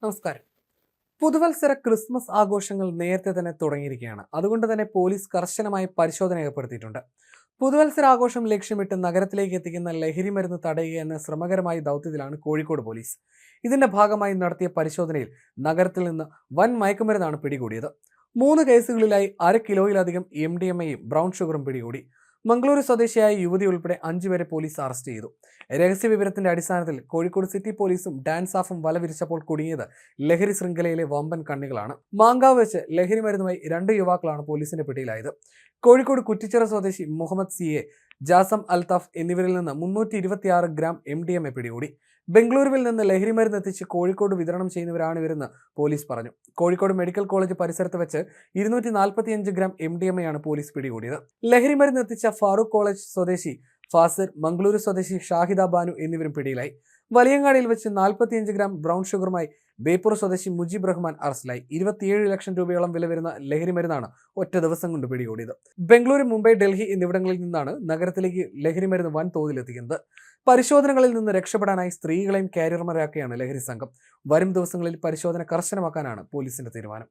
നമസ്കാരം. പുതുവത്സര ക്രിസ്മസ് ആഘോഷങ്ങൾ നേരത്തെ തന്നെ തുടങ്ങിയിരിക്കുകയാണ്. അതുകൊണ്ട് തന്നെ പോലീസ് കർശനമായി പരിശോധന ഏർപ്പെടുത്തിയിട്ടുണ്ട്. പുതുവത്സര ആഘോഷം ലക്ഷ്യമിട്ട് നഗരത്തിലേക്ക് എത്തിക്കുന്ന ലഹരി മരുന്ന് തടയുക എന്ന ശ്രമകരമായ ദൗത്യത്തിലാണ് കോഴിക്കോട് പോലീസ്. ഇതിന്റെ ഭാഗമായി നടത്തിയ പരിശോധനയിൽ നഗരത്തിൽ നിന്ന് വൻ മയക്കുമരുന്നാണ് പിടികൂടിയത്. 3 കേസുകളിലായി 1/2 കിലോയിലധികം MDMA-യും ബ്രൗൺ ഷുഗറും പിടികൂടി. മംഗളൂരു സ്വദേശിയായ യുവതി ഉൾപ്പെടെ 5 പേരെ പോലീസ് അറസ്റ്റ് ചെയ്തു. രഹസ്യ വിവരത്തിന്റെ അടിസ്ഥാനത്തിൽ കോഴിക്കോട് സിറ്റി പോലീസും ഡാൻസ് ഓഫും വല വിരിച്ചപ്പോൾ കുടുങ്ങിയത് ലഹരി ശൃംഖലയിലെ വമ്പൻ കണ്ണികളാണ്. മാങ്കാവ് വെച്ച് ലഹരി മരുന്നുമായി 2 യുവാക്കളാണ് പോലീസിന്റെ പിടിയിലായത്. കോഴിക്കോട് കുറ്റിച്ചിറ സ്വദേശി മുഹമ്മദ് CA, ജാസം അൽതാഫ് എന്നിവരിൽ നിന്ന് 326 ഗ്രാം MDMA പിടികൂടി. ബംഗളൂരുവിൽ നിന്ന് ലഹരി മരുന്ന് എത്തിച്ച് കോഴിക്കോട് വിതരണം ചെയ്യുന്നവരാണ് ഇവരെന്ന് പോലീസ് പറഞ്ഞു. കോഴിക്കോട് മെഡിക്കൽ കോളേജ് പരിസരത്ത് വെച്ച് 245 ഗ്രാം MDMA ആണ് പോലീസ് പിടികൂടിയത്. ലഹരി മരുന്ന് എത്തിച്ച ഫാറൂഖ് കോളേജ് സ്വദേശി ഫാസിർ, മംഗളൂരു സ്വദേശി ഷാഹിദ ബാനു എന്നിവരും പിടിയിലായി. വലിയങ്ങാടിയിൽ വെച്ച് 45 ഗ്രാം ബ്രൗൺ ഷുഗറുമായി ബേപ്പൂർ സ്വദേശി മുജീബ് റഹ്മാൻ അറസ്റ്റിലായി. 27 ലക്ഷം രൂപയോളം വില വരുന്ന ലഹരി മരുന്നാണ് ഒറ്റ ദിവസം കൊണ്ട് പിടികൂടിയത്. ബംഗളൂരു, മുംബൈ, ഡൽഹി എന്നിവിടങ്ങളിൽ നിന്നാണ് നഗരത്തിലേക്ക് ലഹരി മരുന്ന് വൻ തോതിലെത്തിക്കുന്നത്. പരിശോധനകളിൽ നിന്ന് രക്ഷപ്പെടാനായി സ്ത്രീകളെയും കാരിയർമാരാക്കിയാണ് ലഹരി സംഘം. വരും ദിവസങ്ങളിൽ പരിശോധന കർശനമാക്കാനാണ് പോലീസിന്റെ തീരുമാനം.